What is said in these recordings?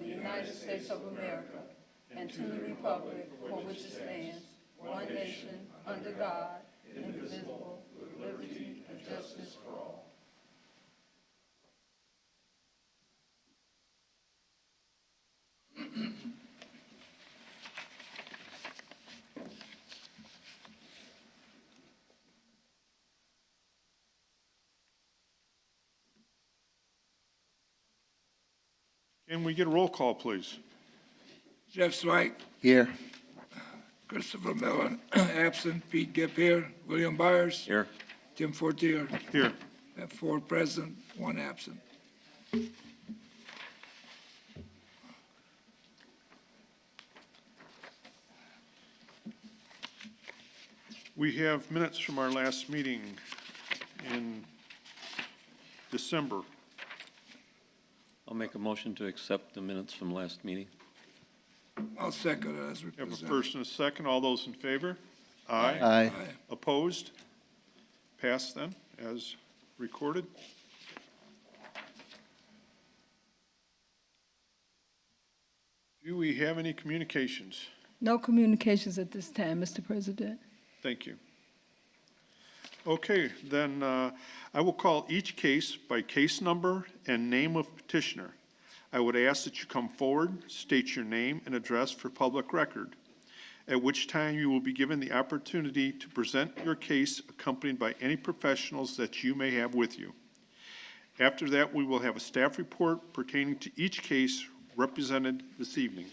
the United States of America and to the republic for which it stands, one nation, under God, indivisible, with liberty and justice for all. Can we get a roll call, please? Jeff Swike, Here. Christopher Mellon, absent. Pete Gipp here. William Byers. Here. Tim Fortier. Here. We have 4 present, 1 absent. We have minutes from our last meeting in December. I'll make a motion to accept the minutes from last meeting. I'll second it as We have a represented. first and a second. All those in favor? Aye. Aye. Opposed? Passed then, as recorded. Do we have any communications? No communications at this time, Mr. President. Thank you. Okay, then I will call each case by case number and name of petitioner. I would ask that you come forward, state your name and address for public record, at which time you will be given the opportunity to present your case accompanied by any professionals that you may have with you. After that, we will have a staff report pertaining to each case represented this evening.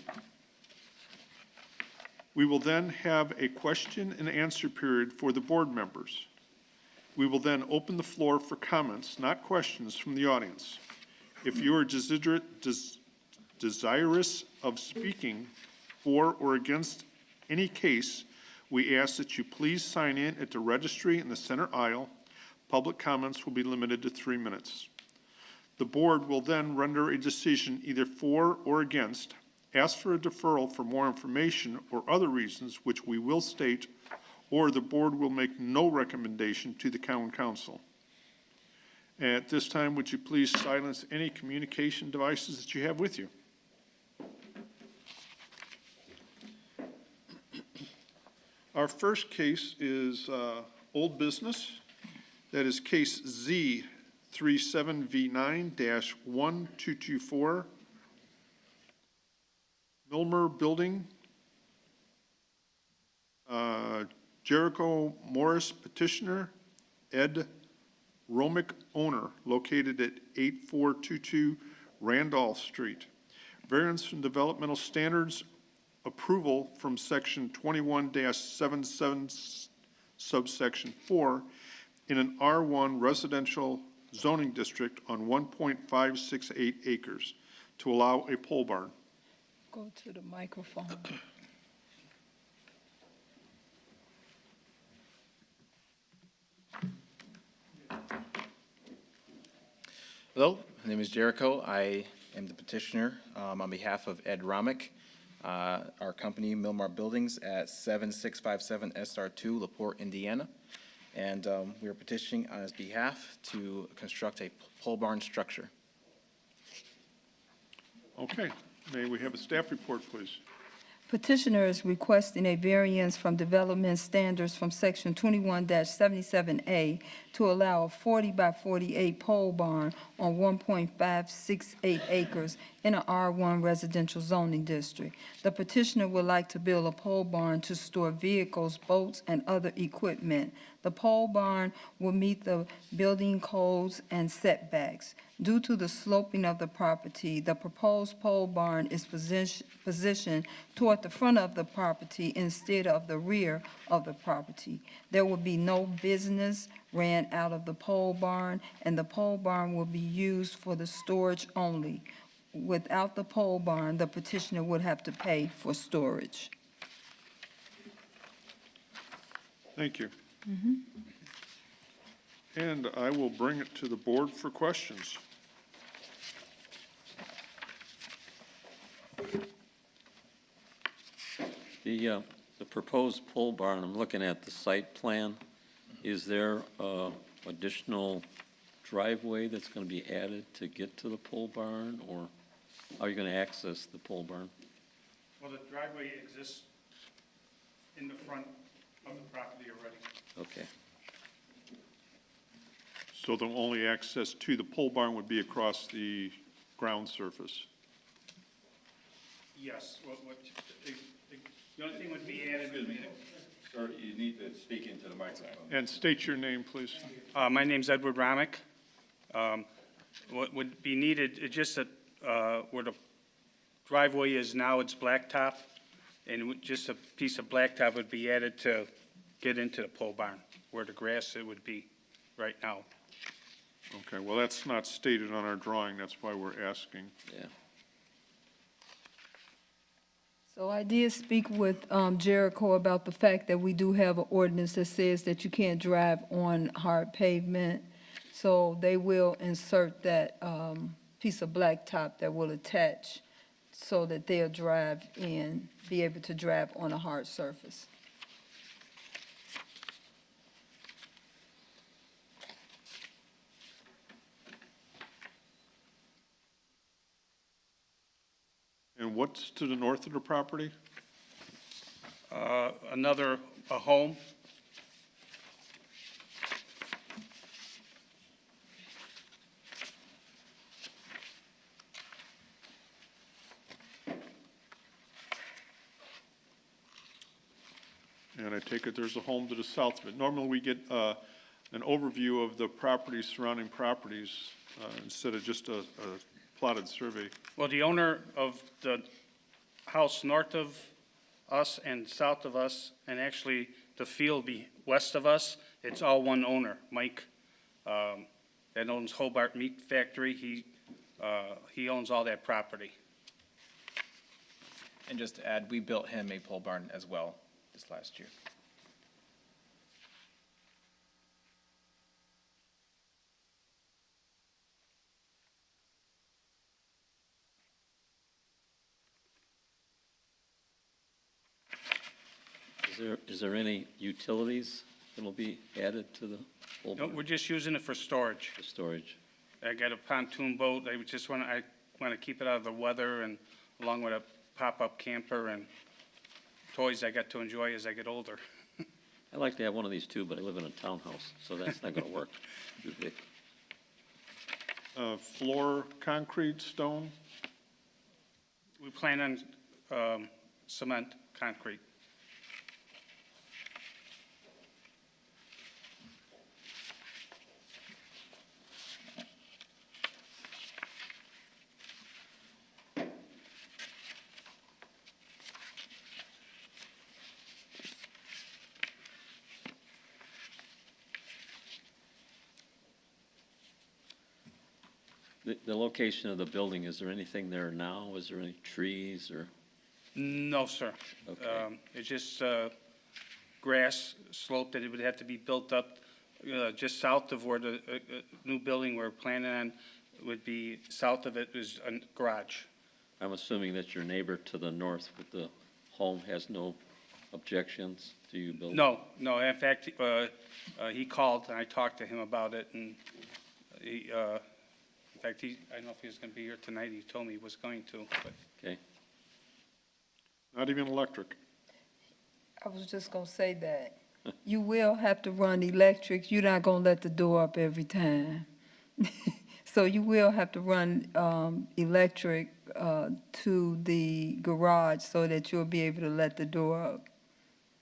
We will then have a question and answer period for the board members. We will then open the floor for comments, not questions, from the audience. If you are desirous of speaking for or against any case, we ask that you please sign in at the registry in the center aisle. Public comments will be limited to 3 minutes. The board will then render a decision either for or against, ask for a deferral for more information or other reasons which we will state, or the board will make no recommendation to the common council. At this time, would you please silence any communication devices that you have with you? Our first case is old business. That is case Z37V9-1224. Milmer Building. Jericho Morris petitioner, Ed Romick owner, located at 8422 Randolph Street. Variance from developmental standards approval from section 21-77 subsection 4 in an R1 residential zoning district on 1.568 acres to allow a pole barn. Go to the microphone. Hello, my name is Jericho. I am the petitioner on behalf of Ed Romick, our company, Milmar Buildings, at 7657 SR2, LaPorte, Indiana. And we are petitioning on his behalf to construct a pole barn structure. Okay, may we have a staff report, please? Petitioner is requesting a variance from development standards from section 21-77A to allow a 40 by 48 pole barn on 1.568 acres in an R1 residential zoning district. The petitioner would like to build a pole barn to store vehicles, boats, and other equipment. The pole barn will meet the building codes and setbacks. Due to the sloping of the property, the proposed pole barn is positioned toward the front of the property instead of the rear of the property. There will be no business ran out of the pole barn, and the pole barn will be used for the storage only. Without the pole barn, the petitioner would have to pay for storage. Thank you. And I will bring it to the board for questions. The proposed pole barn, I'm looking at the site plan. Is there additional driveway that's going to be added to get to the pole barn, or? How are you going to access the pole barn? Well, the driveway exists in the front of the property already. Okay. So the only access to the pole barn would be across the ground surface? Yes, the only thing would be added would be, Sir, you need to speak into the microphone. And state your name, please. my name's Edward Romick. What would be needed, is just that, where the driveway is now, it's blacktop, and just a piece of blacktop would be added to get into the pole barn, where the grass it would be right now. Okay, well, that's not stated on our drawing, that's why we're asking. Yeah. So I did speak with Jericho about the fact that we do have an ordinance that says that you can't drive on hard pavement. So they will insert that piece of blacktop that will attach so that they'll drive in, be able to drive on a hard surface. And what's to the north of the property? A home. And I take it there's a home to the south of it. Normally, we get an overview of the properties, surrounding properties, instead of just a plotted survey. Well, the owner of the house north of us and south of us, and actually the field west of us, it's all one owner, Mike, that owns Hobart Meat Factory. He owns all that property. And just to add, we built him a pole barn as well this last year. Is there any utilities that'll be added to the pole No, barn we're just using it for storage. for storage? I got a pontoon boat. I want to keep it out of the weather, and along with a pop-up camper and toys I got to enjoy as I get older. I'd like to have one of these too, but I live in a townhouse, so that's not going to work. Too big. Floor, concrete, stone? We plan on cement, concrete. The location of the building, is there anything there now? Is there any trees or? No, sir. Okay. It's just grass slope that it would have to be built up just south of where the new building we're planning on would be. South of it is a garage. I'm assuming that your neighbor to the north with the home has no objections to you building? No. In fact, he called and I talked to him about it, and in fact, I don't know if he was going to be here tonight. He told me he was going to, but. Okay. Not even electric? I was just gonna say that. You will have to run electric. You're not gonna let the door up every time. So you will have to run electric to the garage so that you'll be able to let the door up.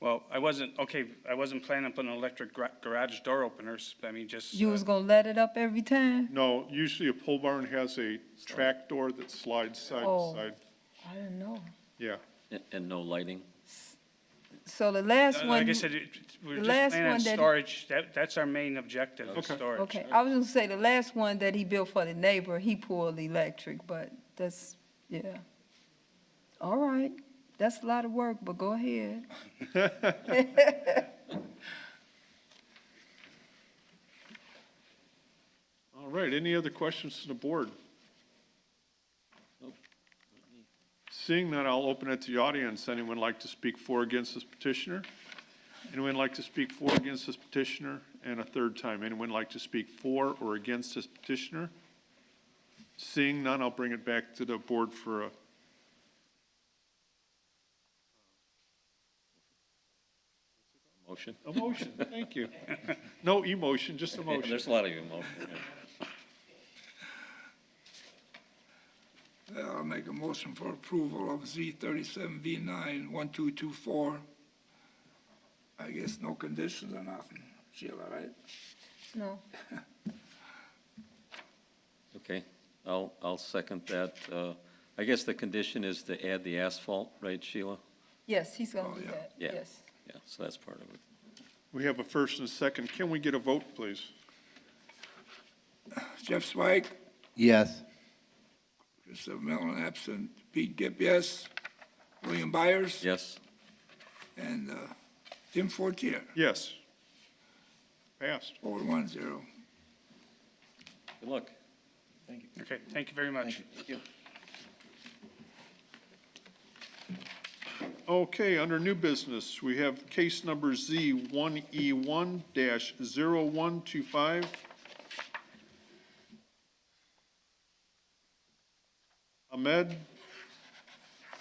Well, I wasn't planning on putting an electric garage door openers. I mean, just. You was gonna let it up every time? No, usually a pole barn has a track door that slides side Oh. to side. I don't know. Yeah. And no lighting? So the last one. Like I said, we're the just last planning on one that- storage. That's our main objective, is Okay. storage. Okay, I was gonna say, the last one that he built for the neighbor, he pulled electric, but that's, yeah. All right, that's a lot of work, but go ahead. All right, any other questions to the board? Seeing that, I'll open it to the audience. Anyone like to speak for or against this petitioner? Anyone like to speak for or against this petitioner? And a third time, anyone like to speak for or against this petitioner? Seeing none, I'll bring it back to the board for a Motion? motion. Thank you. No emotion, just a motion. There's a lot of emotion here. I'll make a motion for approval of Z37V9 1224. I guess no conditions or nothing. Sheila, right? No. Okay, I'll second that. I guess the condition is to add the asphalt, right, Sheila? Yes, he's gonna do yeah. that, Yeah. yes. Yeah, so that's part of it. We have a first and a second. Can we get a vote, please? Jeff Zweig, Yes. Christopher Mellon absent, Pete Gibb, yes. William Byers. Yes? And Tim Fortier, Yes. Passed. 4-1-0. Good luck. Okay, thank you very much. Okay, under new business, we have case number Z1E1-0125. Ahmed,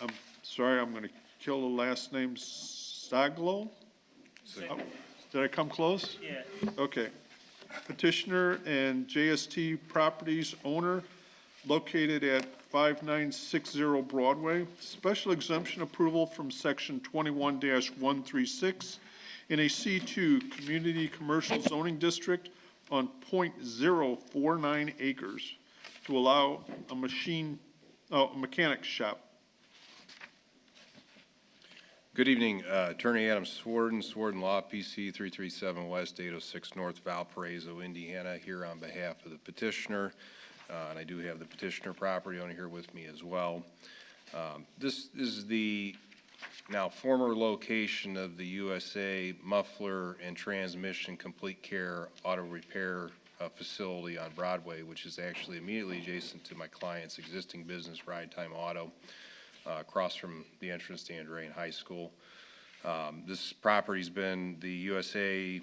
I'm sorry, I'm going to kill the last name, Saglo? Oh, did I come close? Yeah. Okay. Petitioner and JST Properties owner located at 5960 Broadway. Special exemption approval from section 21-136 in a C2 Community Commercial Zoning District on .049 acres to allow a mechanic shop. Good evening, Attorney Adam Swarden, Swarden Law, PC 337 West 806 North, Valparaiso, Indiana, here on behalf of the petitioner. And I do have the petitioner property owner here with me as well. This is the now former location of the USA Muffler and Transmission Complete Care Auto Repair facility on Broadway, which is actually immediately adjacent to my client's existing business, Ride Time Auto, across from the entrance to Andrean High School. This property's been the USA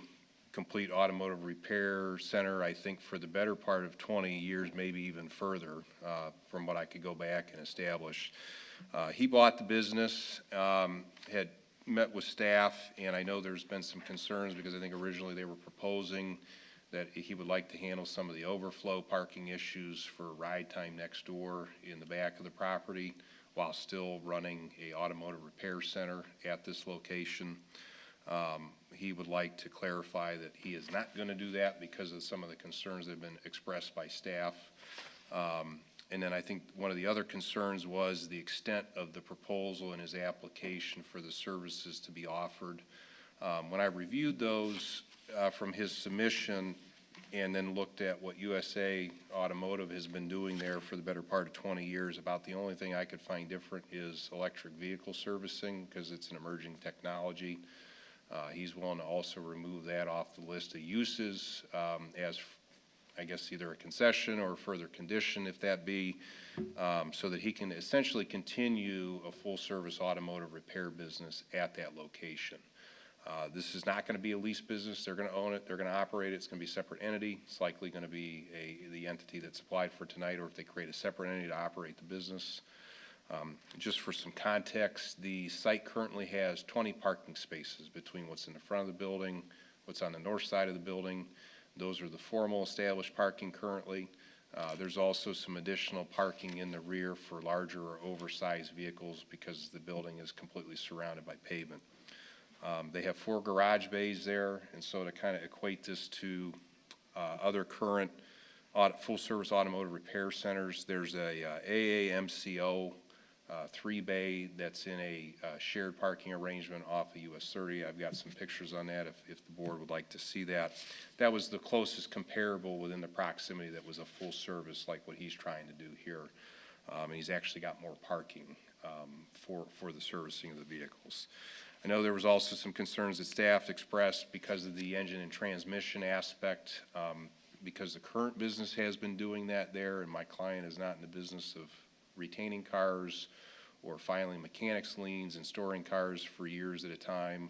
Complete Automotive Repair Center, I think, for the better part of 20 years, maybe even further, from what I could go back and establish. He bought the business, had met with staff, and I know there's been some concerns because I think originally they were proposing that he would like to handle some of the overflow parking issues for Ride Time next door in the back of the property, while still running a automotive repair center at this location. He would like to clarify that he is not going to do that because of some of the concerns that have been expressed by staff. And then I think one of the other concerns was the extent of the proposal in his application for the services to be offered. When I reviewed those from his submission and then looked at what USA Automotive has been doing there for the better part of 20 years, about the only thing I could find different is electric vehicle servicing because it's an emerging technology. He's willing to also remove that off the list of uses as, I guess, either a concession or a further condition, if that be, so that he can essentially continue a full-service automotive repair business at that location. This is not going to be a lease business. They're going to own it. They're going to operate it. It's going to be a separate entity. It's likely going to be the entity that's applied for tonight, or if they create a separate entity to operate the business. Just for some context, the site currently has 20 parking spaces between what's in the front of the building, what's on the north side of the building. Those are the formal established parking currently. There's also some additional parking in the rear for larger or oversized vehicles because the building is completely surrounded by pavement. They have 4 garage bays there, and so to kind of equate this to other current full-service automotive repair centers, there's a AAMCO 3-bay that's in a shared parking arrangement off of US 30. I've got some pictures on that if the board would like to see that. That was the closest comparable within the proximity that was a full service like what he's trying to do here. And he's actually got more parking for the servicing of the vehicles. I know there was also some concerns that staff expressed because of the engine and transmission aspect, because the current business has been doing that there, and my client is not in the business of retaining cars or filing mechanics liens and storing cars for years at a time.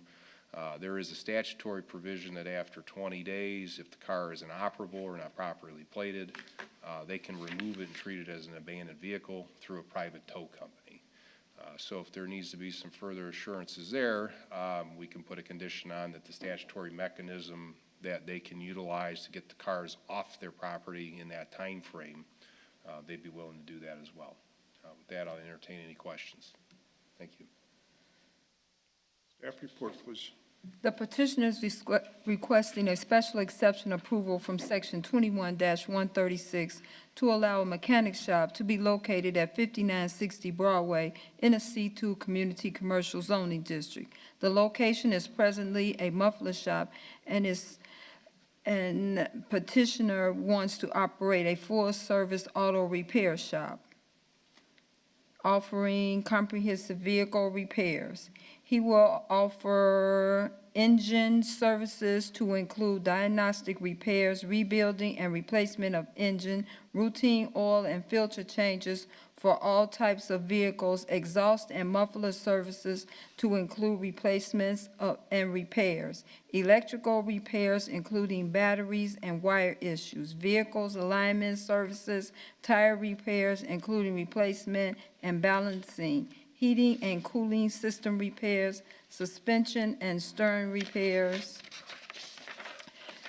There is a statutory provision that after 20 days, if the car is inoperable or not properly plated, they can remove it and treat it as an abandoned vehicle through a private tow company. So if there needs to be some further assurances there, we can put a condition on that the statutory mechanism that they can utilize to get the cars off their property in that time frame, they'd be willing to do that as well. With that, I'll entertain any questions. Thank you. Staff report, please. The petitioner is requesting a special exception approval from Section 21-136 to allow a mechanic shop to be located at 5960 Broadway in a C2 Community Commercial Zoning District. The location is presently a muffler shop and petitioner wants to operate a full-service auto repair shop, offering comprehensive vehicle repairs. He will offer engine services to include diagnostic repairs, rebuilding and replacement of engine, routine oil and filter changes for all types of vehicles, exhaust and muffler services to include replacements and repairs, electrical repairs including batteries and wire issues, vehicles alignment services, tire repairs including replacement and balancing, heating and cooling system repairs, suspension and stern repairs,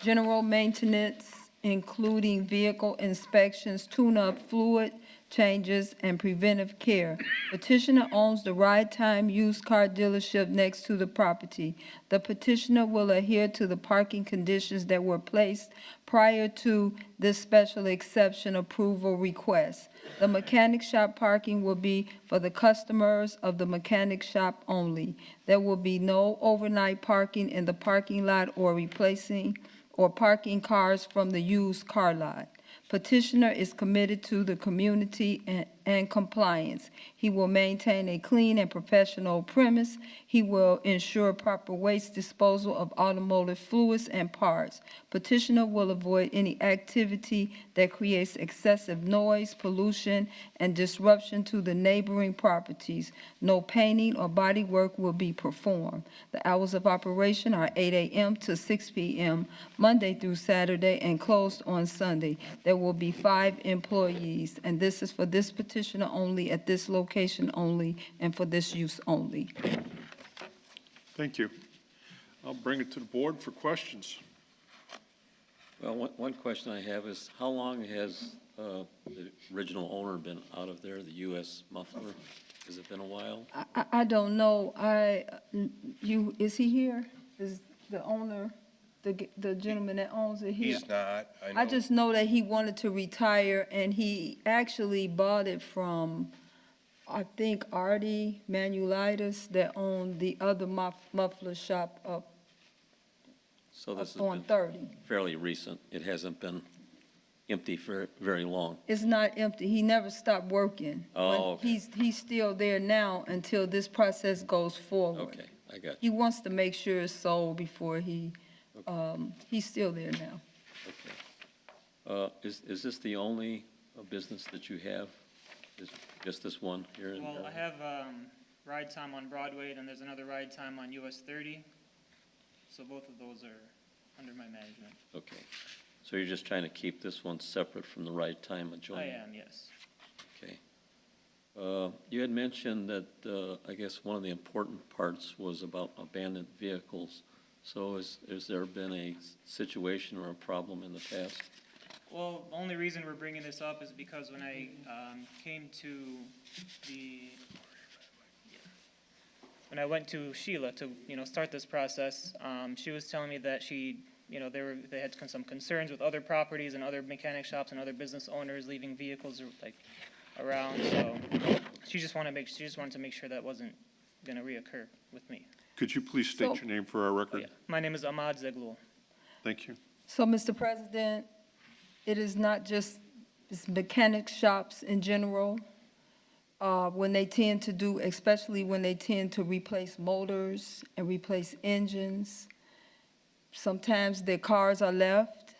general maintenance, including vehicle inspections, tune-up, fluid changes, and preventive care. Petitioner owns the Ride Time used car dealership next to the property. The petitioner will adhere to the parking conditions that were placed prior to this special exception approval request. The mechanic shop parking will be for the customers of the mechanic shop only. There will be no overnight parking in the parking lot or replacing or parking cars from the used car lot. Petitioner is committed to the community and compliance. He will maintain a clean and professional premise. He will ensure proper waste disposal of automotive fluids and parts. Petitioner will avoid any activity that creates excessive noise, pollution, and disruption to the neighboring properties. No painting or body work will be performed. The hours of operation are 8 a.m. to 6 p.m., Monday through Saturday, and closed on Sunday. There will be 5 employees, and this is for this petitioner only, at this location only, and for this use only. Thank you. I'll bring it to the board for questions. Well, one question I have is, how long has the original owner been out of there, the U.S. Muffler? Has it been a while? I don't know. Is he here? Is the owner, the gentleman that owns it here? He's not, I know. I just know that he wanted to retire, and he actually bought it from, I think, Artie Manuelitis that owned the other muffler shop up So this has on been 30. fairly recent. It hasn't been empty for very long. It's not empty. He never stopped working. Oh, okay. He's still there now until this process goes forward. Okay, I got He you. wants to make sure it's sold before he's still there now. Okay. Is this the only business that you have? Is just this one here in Well, I Merrillville? have Ride Time on Broadway, then there's another Ride Time on US 30. So both of those are under my management. Okay. So you're just trying to keep this one separate from the Ride Time adjoining? I am, yes. Okay. You had mentioned that, I guess one of the important parts was about abandoned vehicles. So has there been a situation or a problem in the past? Well, the only reason we're bringing this up is because when I when I went to Sheila to, start this process, she was telling me that they had some concerns with other properties and other mechanic shops and other business owners leaving vehicles around. So she just wanted to make sure that wasn't going to reoccur with me. Could you please state your name for our Oh, record? yeah. My name is Ahmad Zeglul. Thank you. So, Mr. President, it is not just it's mechanic shops in general, when they tend to do, especially when they tend to replace motors and replace engines. Sometimes their cars are left.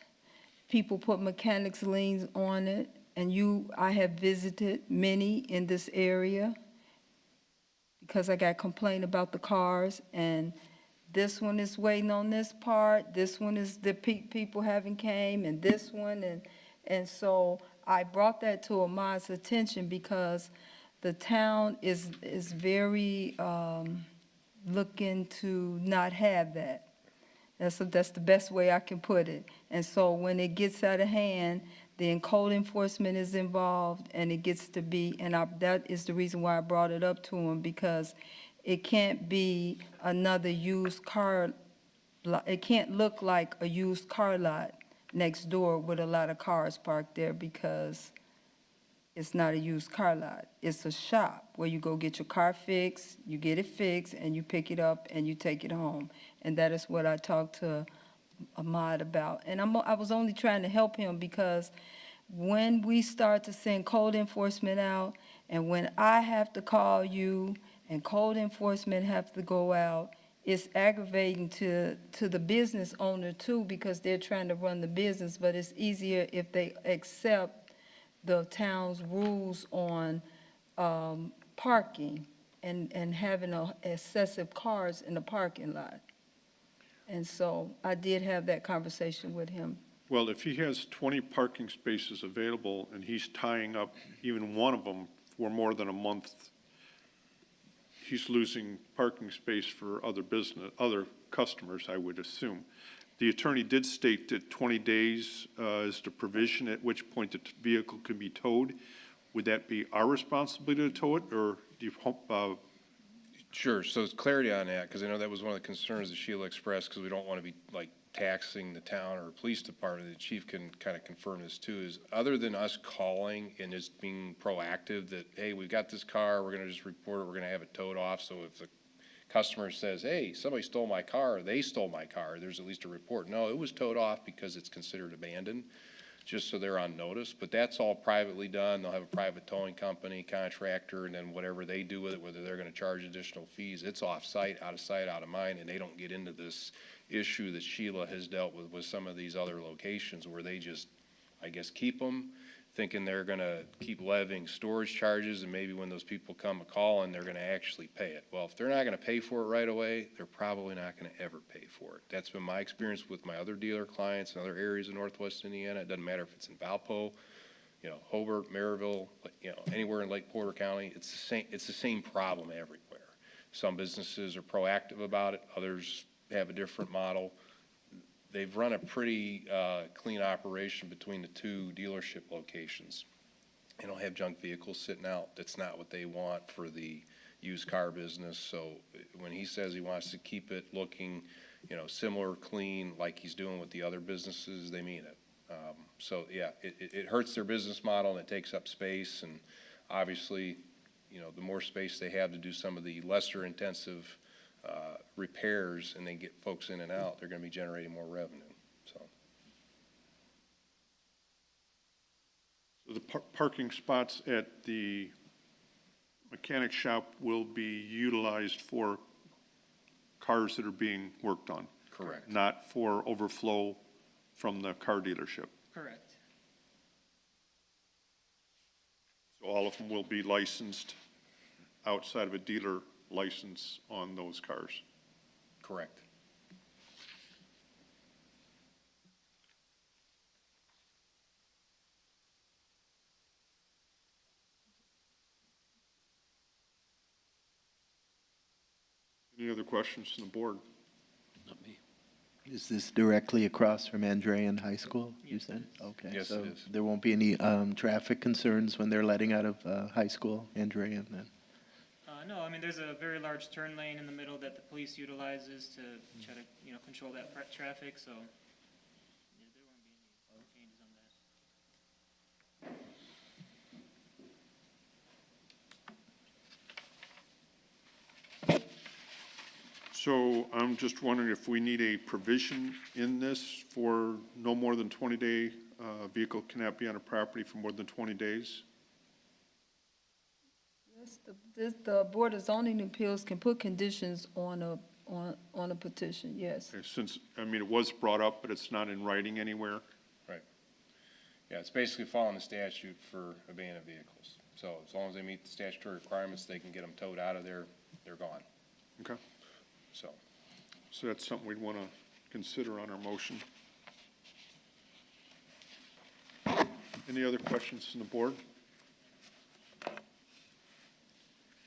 People put mechanics liens on it, and I have visited many in this area because I got complaint about the cars, and this one is waiting on this part, this one is the people haven't came, and this one, and so I brought that to Ahmad's attention because the town is very, looking to not have that. That's the best way I can put it. And so when it gets out of hand, then code enforcement is involved, and it gets to be, that is the reason why I brought it up to him, because it can't be another used car, it can't look like a used car lot next door with a lot of cars parked there, because it's not a used car lot. It's a shop where you go get your car fixed, you get it fixed, and you pick it up and you take it home. And that is what I talked to Ahmad about. And I was only trying to help him because when we start to send code enforcement out, and when I have to call you and code enforcement have to go out, it's aggravating to the business owner too, because they're trying to run the business, but it's easier if they accept the town's rules on parking and having excessive cars in the parking lot. And so I did have that conversation with him. Well, if he has 20 parking spaces available and he's tying up even one of them for more than a month, he's losing parking space for other customers, I would assume. The attorney did state that 20 days is the provision at which point the vehicle can be towed. Would that be our responsibility to tow it, or do you hope, Sure, so it's clarity on that, because I know that was one of the concerns that Sheila expressed, because we don't want to be like taxing the town or police department. The chief can kind of confirm this too, is other than us calling and just being proactive that, hey, we've got this car, we're going to just report it, we're going to have it towed off, so if the customer says, hey, somebody stole my car, or they stole my car, there's at least a report. No, it was towed off because it's considered abandoned, just so they're on notice. But that's all privately done. They'll have a private towing company, contractor, and then whatever they do with it, whether they're going to charge additional fees, it's off-site, out of sight, out of mind, and they don't get into this issue that Sheila has dealt with some of these other locations where they just, I guess, keep them, thinking they're going to keep levying storage charges, and maybe when those people come calling, they're going to actually pay it. Well, if they're not going to pay for it right away, they're probably not going to ever pay for it. That's been my experience with my other dealer clients in other areas of Northwest Indiana. It doesn't matter if it's in Valpo, Hobart, Merrillville, anywhere in Lake Porter County. It's the same problem everywhere. Some businesses are proactive about it. Others have a different model. They've run a pretty clean operation between the two dealership locations. They don't have junk vehicles sitting out. That's not what they want for the used car business. So when he says he wants to keep it looking, similar, clean, like he's doing with the other businesses, they mean it. So yeah, it hurts their business model and it takes up space. And obviously, the more space they have to do some of the lesser intensive repairs and then get folks in and out, they're going to be generating more revenue. So the parking spots at the mechanic shop will be utilized for cars that are being worked on? Correct. Not for overflow from the car dealership? Correct. So all of them will be licensed outside of a dealer license on those cars? correct. Any other questions from the board? Not me. Is this directly across from Andrean High School, you Yes, said? it is. Okay. Yes, so it is. there won't be any traffic concerns when they're letting out of high school, Andrean, then? No, I mean, there's a very large turn lane in the middle that the police utilizes to try to, control that traffic, so, yeah, there won't be any changes on that. So I'm just wondering if we need a provision in this for no more than 20-day, vehicle cannot be on a property for more than 20 days? Yes, the Board of Zoning Appeals can put conditions on a petition, yes. Okay, since, it was brought up, but it's not in writing anywhere. Right. Yeah, it's basically following the statute for abandoned vehicles. So as long as they meet the statutory requirements, they can get them towed out of there, they're gone. Okay. So, So that's something we'd want to consider on our motion. Any other questions from the board?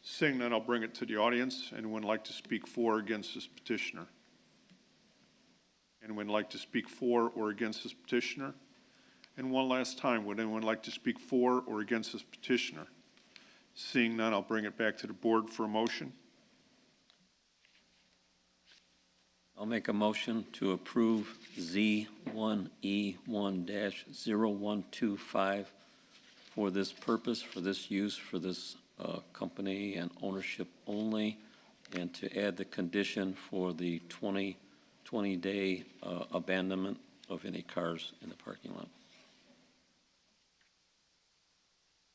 Seeing none, I'll bring it to the audience. Anyone like to speak for or against this petitioner? Anyone like to speak for or against this petitioner? And one last time, would anyone like to speak for or against this petitioner? Seeing none, I'll bring it back to the board for a motion. I'll make a motion to approve Z1E1-0125 for this purpose, for this use, for this company and ownership only, and to add the condition for the 20-day abandonment of any cars in the parking lot.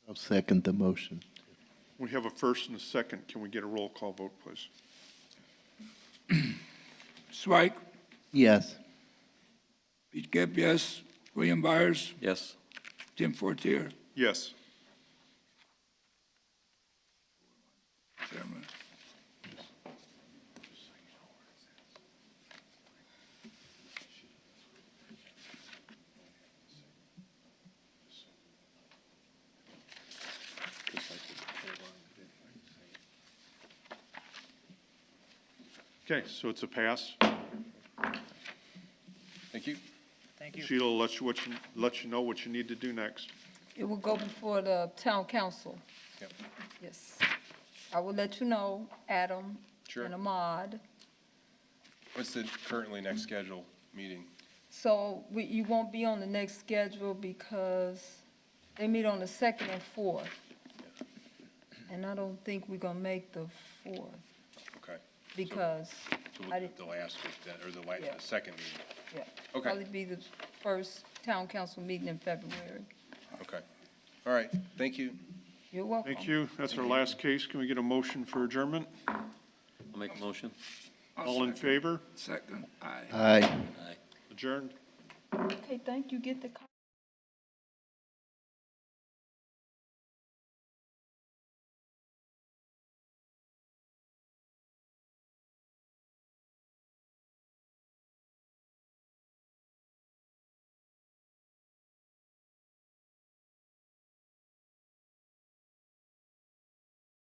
I'll second the motion. We have a first and a second. Can we get a roll call vote, please? Swike, Yes. Pete Gip, yes. William Byers, Yes? Tim Fortier. Yes. Chairman. Okay, so it's a pass. Thank you. Thank you. Sheila will let you know what you need to do next. It will go before the town council. Yep. Yes. I will let you know, Adam Sure. and Ahmad. What's the currently next scheduled meeting? So you won't be on the next schedule because they meet on the 2nd and 4th. And I don't think we're gonna make the 4th Okay. because So I didn't, the last week, then, or Yeah. the second meeting? yeah. Okay. Probably be the first town council meeting in February. Okay. All right, thank you. You're welcome. Thank you. That's our last case. Can we get a motion for adjournment? I'll make a motion. All in favor? Second, aye. Aye. Aye. Adjourned? Okay, thank you. Get the.